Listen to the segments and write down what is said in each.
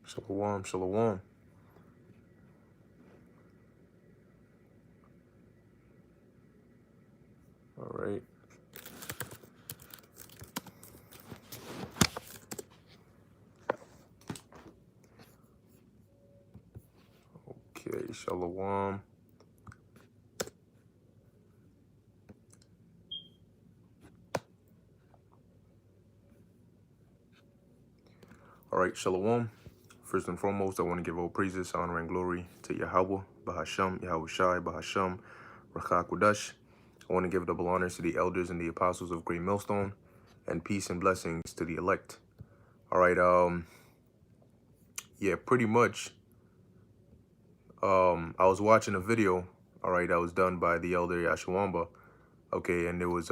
Shalom, shalom. All right. Okay, shalom. All right, shalom. First and foremost, I want to give all praises, honor, and glory to Yahweh, Bahasham, Yahweh Shai, Bahasham, Rachak Kodash. I want to give double honors to the elders and the apostles of Great Millstone, and peace and blessings to the elect. All right, yeah, pretty much. I was watching a video, all right, that was done by the elder Yashawamba, okay, and it was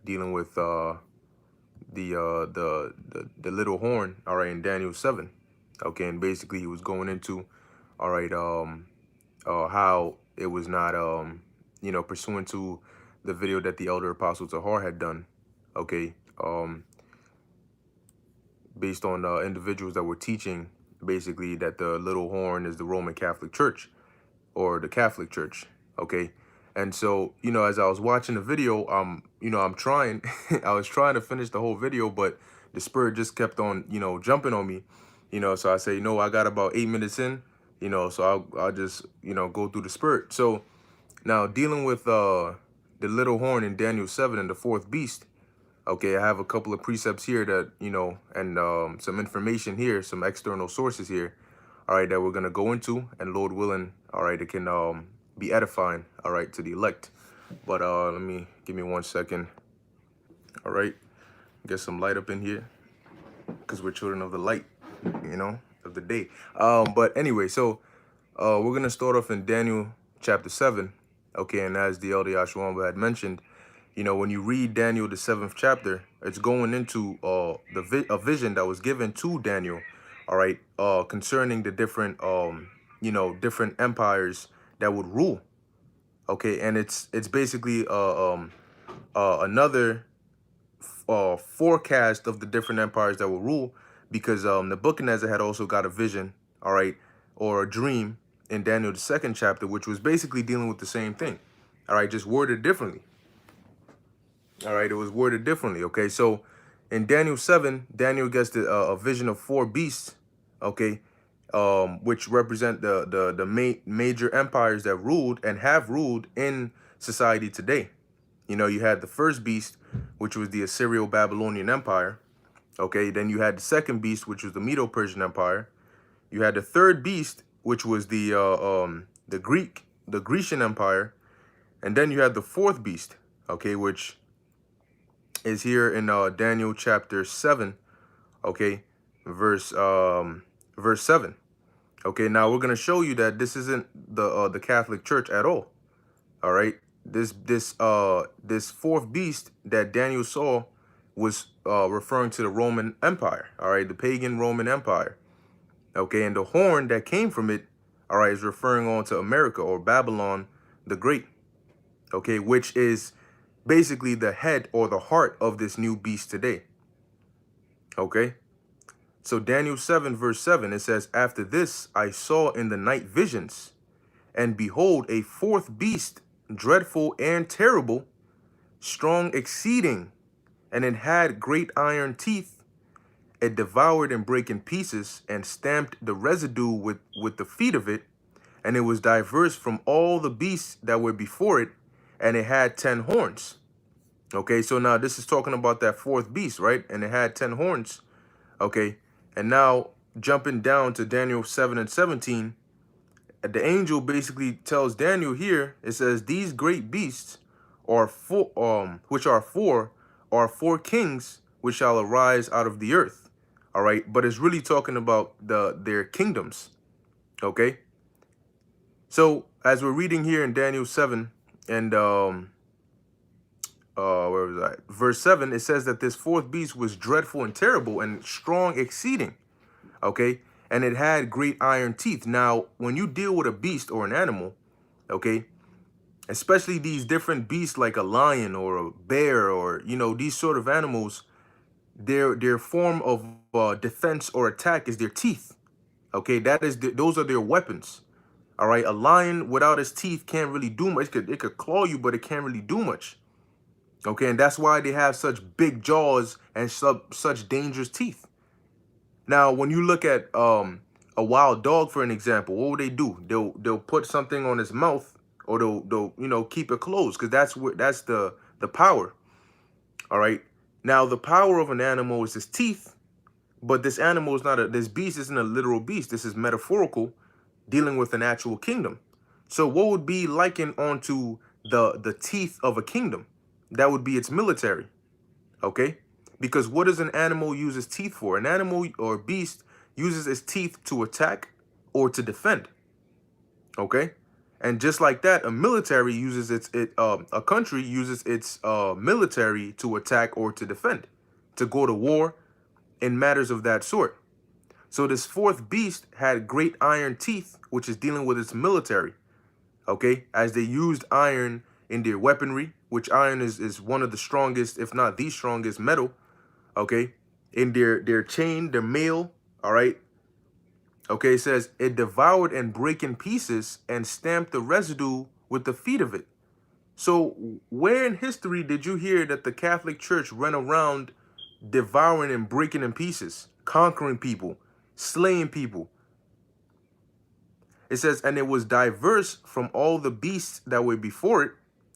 dealing with the little horn, all right, in Daniel 7, okay, and basically he was going into, all right, how it was not pursuant to the video that the elder apostle Tahar had done, okay, based on individuals that were teaching basically that the little horn is the Roman Catholic Church or the Catholic Church, okay. And so, as I was watching the video, I'm trying, I was trying to finish the whole video, but the spirit just kept on, jumping on me, so I say, I got about 8 minutes in, so I'll just, go through the spirit. So now dealing with the little horn in Daniel 7 and the fourth beast, okay, I have a couple of precepts here that, and some information here, some external sources here, all right, that we're going to go into, and Lord willing, all right, it can be edifying, all right, to the elect. But give me 1 second. All right, get some light up in here because we're children of the light, of the day. But anyway, so we're going to start off in Daniel chapter 7. Okay, and as the elder Yashwamba had mentioned, when you read Daniel, the 7th chapter, it's going into a vision that was given to Daniel, all right, concerning the different, different empires that would rule. Okay, and it's basically another forecast of the different empires that will rule, because Nebuchadnezzar had also got a vision, all right, or a dream in Daniel, the 2nd chapter, which was basically dealing with the same thing, all right, just worded differently. All right, it was worded differently. Okay, so in Daniel 7, Daniel gets a vision of 4 beasts, okay, which represent the major empires that ruled and have ruled in society today. You had the first beast, which was the Assyrio-Babylonian Empire. Okay, then you had the second beast, which was the Medo-Persian Empire. You had the third beast, which was the Grecian Empire, and then you had the fourth beast, okay, which is here in Daniel chapter 7, okay, verse 7. Okay, now we're gonna show you that this isn't the Catholic Church at all. All right, this fourth beast that Daniel saw was referring to the Roman Empire. All right, the pagan Roman Empire. Okay, and the horn that came from it, all right, is referring on to America or Babylon the Great. Okay, which is basically the head or the heart of this new beast today. Okay, so Daniel 7 verse 7, it says, after this I saw in the night visions, and behold, a fourth beast, dreadful and terrible, strong exceeding, and it had great iron teeth. It devoured and brake in pieces, and stamped the residue with the feet of it, and it was diverse from all the beasts that were before it, and it had 10 horns. Okay, so now this is talking about that fourth beast, right? And it had 10 horns. Okay, and now jumping down to Daniel 7 and 17, the angel basically tells Daniel here, it says, these great beasts are which are four kings which shall arise out of the earth. All right, but it's really talking about their kingdoms. Okay, so as we're reading here in Daniel 7 and where was I? Verse 7, it says that this fourth beast was dreadful and terrible and strong exceeding. Okay, and it had great iron teeth. Now, when you deal with a beast or an animal, okay, especially these different beasts like a lion or a bear or, these sort of animals, their form of defense or attack is their teeth. Okay, those are their weapons. All right, a lion without its teeth can't really do much. It could claw you, but it can't really do much. Okay, and that's why they have such big jaws and such dangerous teeth. Now, when you look at a wild dog, for an example, what would they do? They'll put something on its mouth, or they'll keep it closed, because that's the power. All right. Now, the power of an animal is its teeth, but this animal is not this beast isn't a literal beast. This is metaphorical, dealing with an actual kingdom. So what would be likened onto the teeth of a kingdom? That would be its military. Okay? Because what does an animal use its teeth for? An animal or beast uses its teeth to attack or to defend. Okay? And just like that, a military uses a country uses its military to attack or to defend, to go to war in matters of that sort. So this fourth beast had great iron teeth, which is dealing with its military. Okay? As they used iron in their weaponry, which iron is one of the strongest, if not the strongest metal. Okay? In their chain, their mail. All right? Okay, it says, it devoured and brake in pieces and stamped the residue with the feet of it. So where in history did you hear that the Catholic Church ran around devouring and breaking in pieces, conquering people, slaying people? It says, and it was diverse from all the beasts that were before it,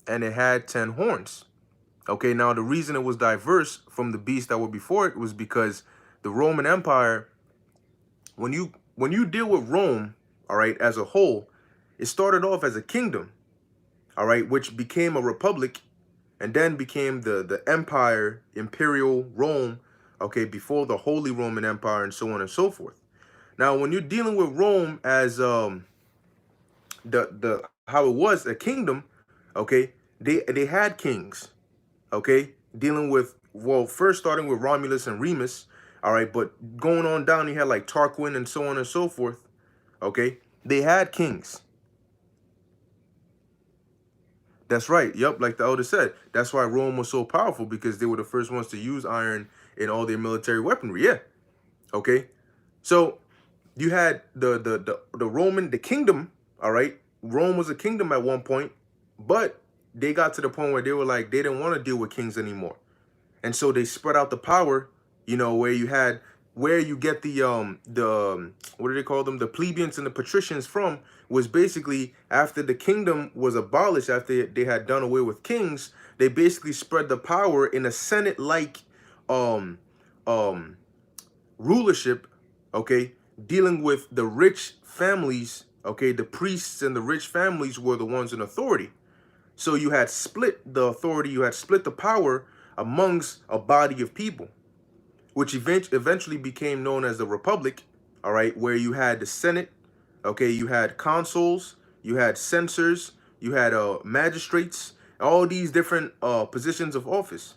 and it had 10 horns. Okay, now the reason it was diverse from the beasts that were before it was because the Roman Empire, when you deal with Rome, all right, as a whole, it started off as a kingdom, all right, which became a republic, and then became the empire, imperial Rome, okay, before the Holy Roman Empire, and so on and so forth. Now, when you're dealing with Rome as the how it was a kingdom, okay, they had kings, okay, dealing with, well, first starting with Romulus and Remus, all right, but going on down, you had like Tarquin and so on and so forth. Okay, they had kings. That's right. Yep, like the elder said, that's why Rome was so powerful, because they were the first ones to use iron in all their military weaponry. Yeah. Okay. So you had the Roman, the kingdom. All right, Rome was a kingdom at one point, but they got to the point where they were like, they didn't want to deal with kings anymore. And so they spread out the power, where you had, where you get the what do they call them, the plebeians and the patricians from, was basically after the kingdom was abolished, after they had done away with kings, they basically spread the power in a Senate like um rulership, okay, dealing with the rich families. Okay, the priests and the rich families were the ones in authority. So you had split the authority, you had split the power amongst a body of people, which eventually became known as the Republic, all right, where you had the Senate, okay, you had consuls, you had censors, you had magistrates, all these different positions of office,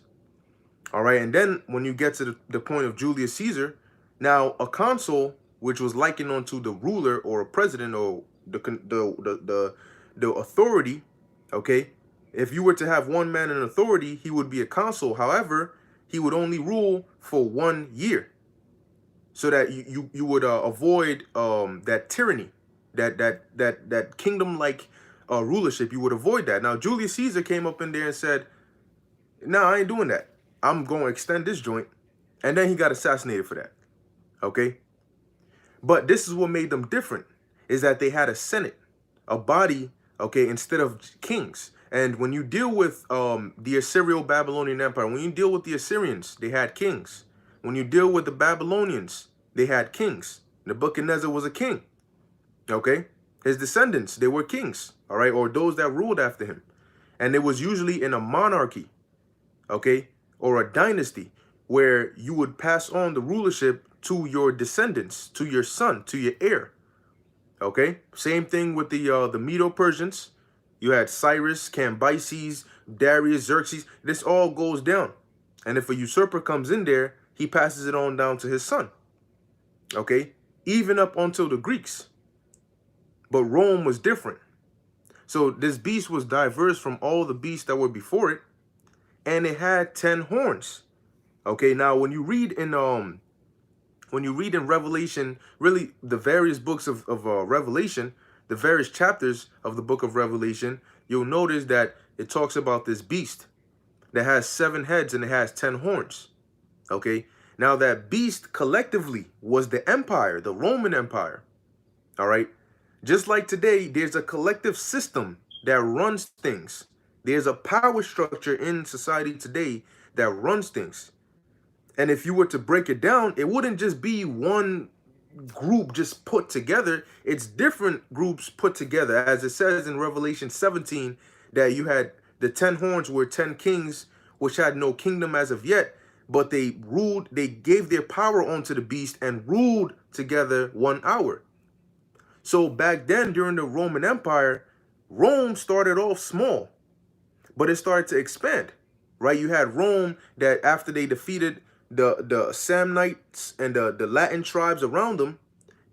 all right. And then when you get to the point of Julius Caesar, now a consul, which was likened onto the ruler or a president, or the authority, okay, if you were to have one man in authority, he would be a consul. However, he would only rule for 1 year, so that you would avoid that tyranny, that kingdom like rulership. You would avoid that. Now Julius Caesar came up in there and said, "No, I ain't doing that. I'm going to extend this joint," and then he got assassinated for that. Okay, but this is what made them different, is that they had a Senate, a body, okay, instead of kings. And when you deal with the Assyrio-Babylonian Empire, when you deal with the Assyrians, they had kings. When you deal with the Babylonians, they had kings. Nebuchadnezzar was a king, okay? His descendants, they were kings, all right, or those that ruled after him. And it was usually in a monarchy, okay, or a dynasty, where you would pass on the rulership to your descendants, to your son, to your heir. Okay, same thing with the Medo-Persians. You had Cyrus, Cambyses, Darius, Xerxes. This all goes down, and if a usurper comes in there, he passes it on down to his son. Okay, even up until the Greeks. But Rome was different. So this beast was diverse from all the beasts that were before it, and it had 10 horns. Okay, now when you read in when you read in Revelation, really the various books of Revelation, the various chapters of the book of Revelation, you'll notice that it talks about this beast that has 7 heads and it has 10 horns. Okay, now that beast collectively was the empire, the Roman Empire. All right, just like today, there's a collective system that runs things. There's a power structure in society today that runs things. And if you were to break it down, it wouldn't just be one group just put together. It's different groups put together. As it says in Revelation 17, that you had the 10 horns were 10 kings, which had no kingdom as of yet, but they ruled, they gave their power onto the beast and ruled together 1 hour. So back then, during the Roman Empire, Rome started off small, but it started to expand, right? You had Rome that after they defeated the Samnites and the Latin tribes around them,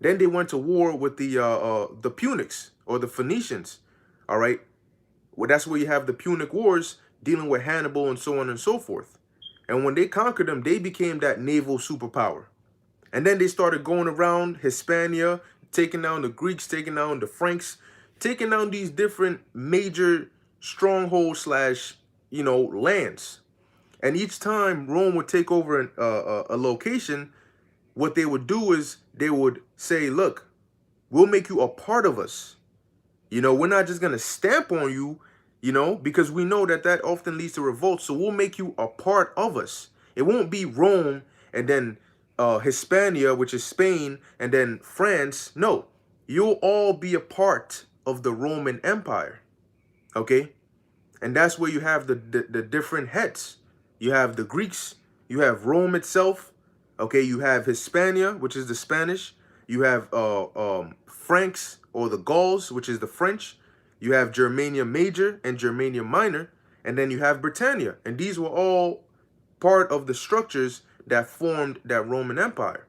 then they went to war with the Punics or the Phoenicians, all right? Well, that's where you have the Punic Wars dealing with Hannibal and so on and so forth. And when they conquered them, they became that naval superpower. And then they started going around Hispania, taking down the Greeks, taking down the Franks, taking down these different major strongholds slash, lands. And each time Rome would take over a location, what they would do is they would say, look, we'll make you a part of us. We're not just going to stamp on you, because we know that that often leads to revolt. So we'll make you a part of us. It won't be Rome and then Hispania, which is Spain, and then France. No, you'll all be a part of the Roman Empire. Okay? And that's where you have the different heads. You have the Greeks, you have Rome itself. Okay, you have Hispania, which is the Spanish. You have Franks or the Gauls, which is the French. You have Germania Major and Germania Minor. And then you have Britannia. And these were all part of the structures that formed that Roman Empire.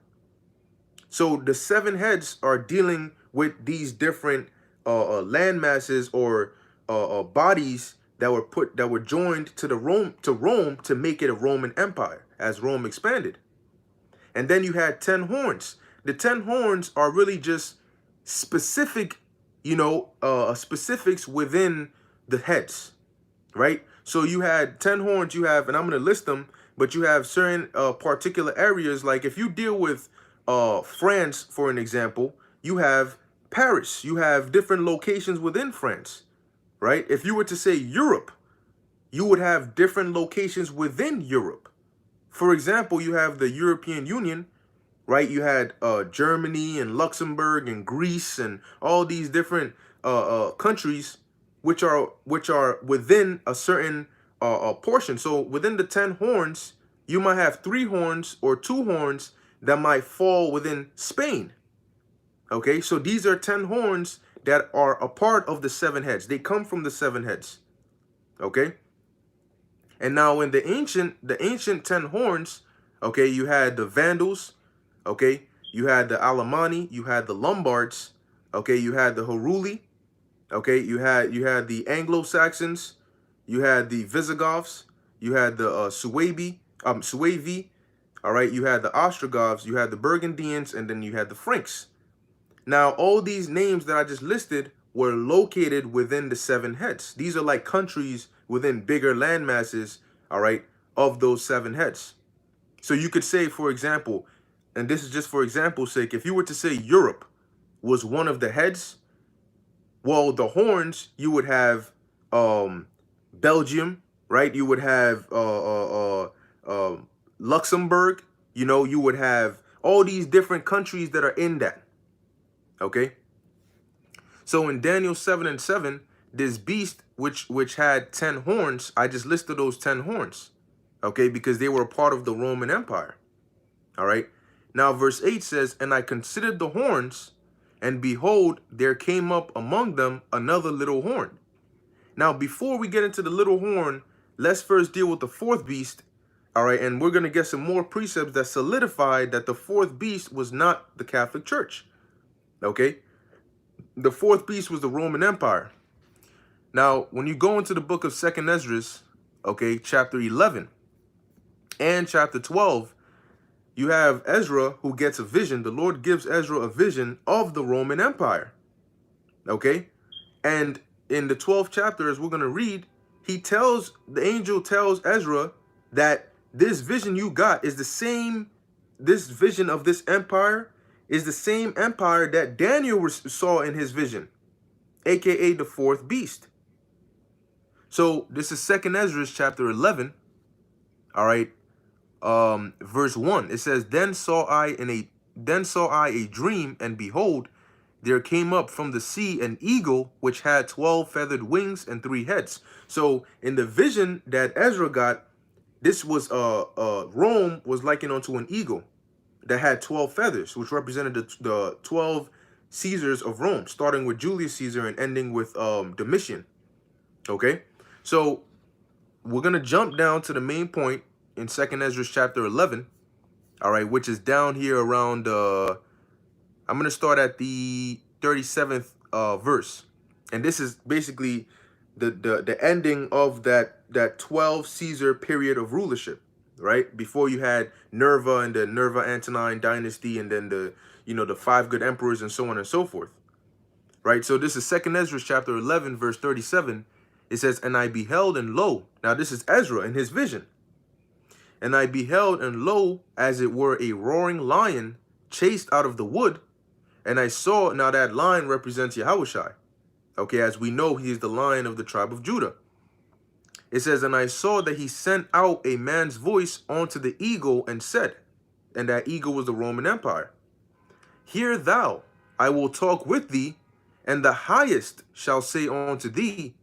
So the 7 heads are dealing with these different land masses or bodies that were joined to Rome to make it a Roman Empire as Rome expanded. And then you had 10 horns. The 10 horns are really just specific, specifics within the heads, right? So you had 10 horns, and I'm going to list them, but you have certain particular areas. Like if you deal with France, for an example, you have Paris. You have different locations within France, right? If you were to say Europe, you would have different locations within Europe. For example, you have the European Union, right? You had Germany and Luxembourg and Greece and all these different countries which are within a certain portion. So within the 10 horns, you might have 3 horns or 2 horns that might fall within Spain. Okay, so these are 10 horns that are a part of the 7 heads. They come from the 7 heads. Okay. And now in the ancient 10 horns, okay, you had the Vandals, okay, you had the Alemanni, you had the Lombards, okay, you had the Heruli, okay, you had the Anglo-Saxons, you had the Visigoths, you had the Suevi, all right, you had the Ostrogoths, you had the Burgundians, and then you had the Franks. Now, all these names that I just listed were located within the 7 heads. These are like countries within bigger land masses, all right, of those 7 heads. So you could say, for example, and this is just for example's sake, if you were to say Europe was one of the heads, well, the horns, you would have Belgium, right? You would have Luxembourg, you would have all these different countries that are in that. Okay. So in Daniel 7:7, this beast which had 10 horns, I just listed those 10 horns, okay, because they were a part of the Roman Empire. All right. Now verse 8 says, and I considered the horns, and behold, there came up among them another little horn. Now before we get into the little horn, let's first deal with the 4th beast. All right, and we're going to get some more precepts that solidified that the 4th beast was not the Catholic Church. Okay, the 4th beast was the Roman Empire. Now, when you go into the book of 2nd Esdras, okay, chapter 11 and chapter 12, you have Ezra who gets a vision. The Lord gives Ezra a vision of the Roman Empire. Okay? And in the 12th chapter, as we're going to read, the angel tells Ezra that this vision you got is the same, this vision of this empire is the same empire that Daniel saw in his vision, aka the fourth beast. So this is 2nd Ezra chapter 11, all right, verse 1. It says, Then saw I a dream, and behold, there came up from the sea an eagle which had 12 feathered wings and 3 heads. So in the vision that Ezra got, this was Rome was likened unto an eagle that had 12 feathers, which represented the 12 Caesars of Rome, starting with Julius Caesar and ending with Domitian. Okay, so we're gonna jump down to the main point in 2nd Ezra chapter 11, all right, which is down here around I'm gonna start at the 37th verse, and this is basically the ending of that 12 Caesar period of rulership, right? Before you had Nerva and the Nerva Antonine dynasty, and then the 5 good emperors and so on and so forth, right? So this is 2nd Ezra chapter 11 verse 37. It says, And I beheld, and lo, now this is Ezra in his vision. And I beheld, and lo, as it were a roaring lion chased out of the wood. And I saw, now that lion represents Yahushai. Okay, as we know, he is the Lion of the tribe of Judah. It says, And I saw that he sent out a man's voice unto the eagle and said, and that eagle was the Roman Empire, Hear thou, I will talk with thee, and the highest shall say unto thee,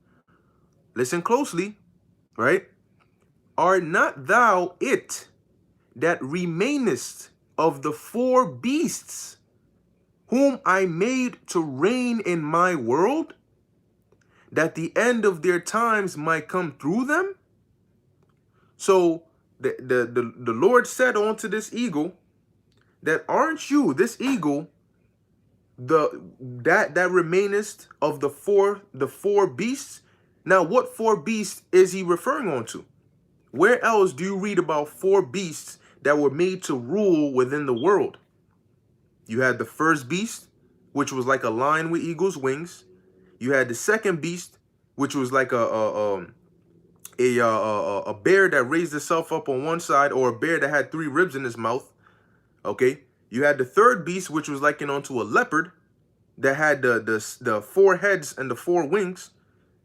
listen closely, right? Art not thou it that remainest of the 4 beasts, whom I made to reign in my world, that the end of their times might come through them? So the Lord said unto this eagle, that aren't you, this eagle, that remainest of the four beasts? Now, what 4 beasts is he referring on to? Where else do you read about 4 beasts that were made to rule within the world? You had the first beast, which was like a lion with eagle's wings. You had the second beast, which was like a bear that raised itself up on one side, or a bear that had 3 ribs in his mouth. Okay. You had the third beast, which was likened unto a leopard that had the 4 heads and the 4 wings.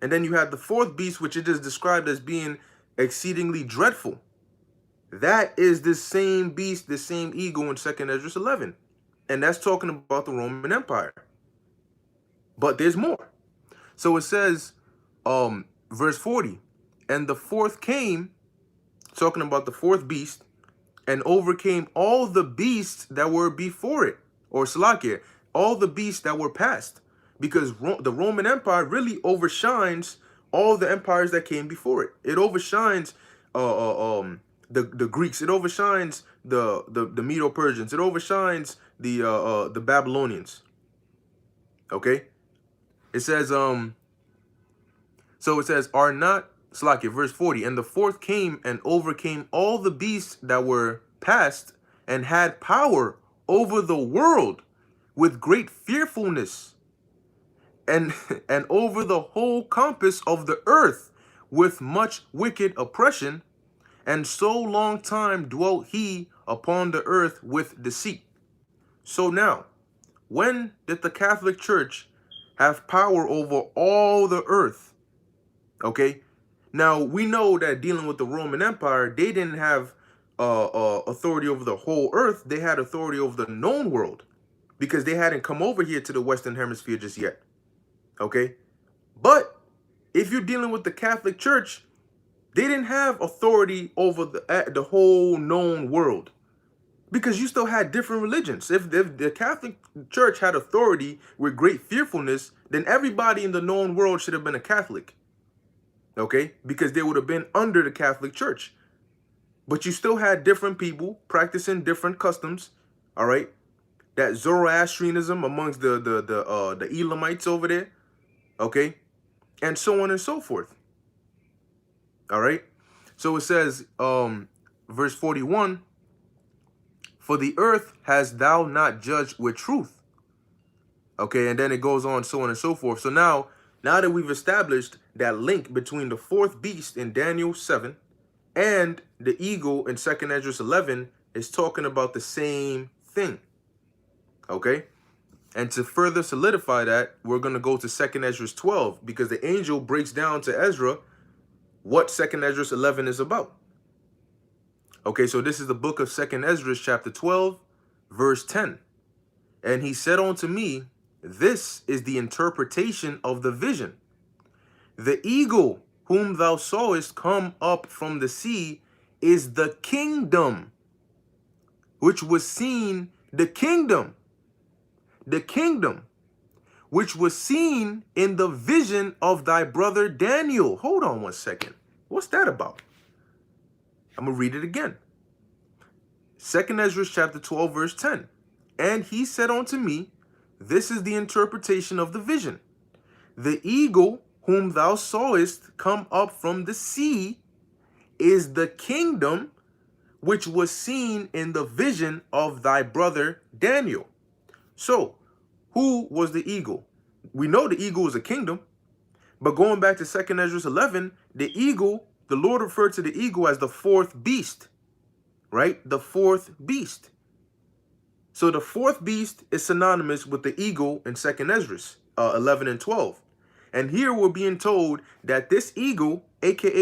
And then you had the 4th beast, which it is described as being exceedingly dreadful. That is the same beast, the same eagle in 2nd Ezra 11. And that's talking about the Roman Empire. But there's more. So it says, verse 40, And the 4th came, talking about the 4th beast, and overcame all the beasts that were before it, or Salakia, all the beasts that were past, because the Roman Empire really overshines all the empires that came before it. It overshines the Greeks. It overshines the Medo-Persians. It overshines the Babylonians. Okay, it says so it says, are not, Salakia, verse 40, and the 4th came and overcame all the beasts that were past, and had power over the world with great fearfulness, and over the whole compass of the earth with much wicked oppression, and so long time dwelt he upon the earth with deceit. So now, when did the Catholic Church have power over all the earth? Okay, now we know that dealing with the Roman Empire, they didn't have authority over the whole earth. They had authority over the known world, because they hadn't come over here to the Western Hemisphere just yet. Okay, but if you're dealing with the Catholic Church, they didn't have authority over the whole known world, because you still had different religions. If the Catholic Church had authority with great fearfulness, then everybody in the known world should have been a Catholic. Okay, because they would have been under the Catholic Church. But you still had different people practicing different customs. All right, that Zoroastrianism amongst the Elamites over there. Okay, and so on and so forth. All right, so it says, verse 41, For the earth hast thou not judged with truth. Okay, and then it goes on, so on and so forth. So now that we've established that link between the fourth beast in Daniel 7 and the eagle in 2nd Esdras 11 is talking about the same thing. Okay? And to further solidify that, we're going to go to 2nd Esdras 12, because the angel breaks down to Ezra what 2nd Esdras 11 is about. Okay, so this is the book of 2nd Esdras chapter 12, verse 10. And he said unto me, this is the interpretation of the vision. The eagle whom thou sawest come up from the sea is the kingdom which was seen, the kingdom which was seen in the vision of thy brother Daniel. Hold on one second. What's that about? I'm going to read it again. 2nd Esdras chapter 12, verse 10. And he said unto me, this is the interpretation of the vision. The eagle whom thou sawest come up from the sea is the kingdom which was seen in the vision of thy brother Daniel. So, who was the eagle? We know the eagle is a kingdom, but going back to 2nd Esdras 11, the eagle, the Lord referred to the eagle as the fourth beast, right? The fourth beast. So the fourth beast is synonymous with the eagle in 2nd Esdras 11 and 12. And here we're being told that this eagle, aka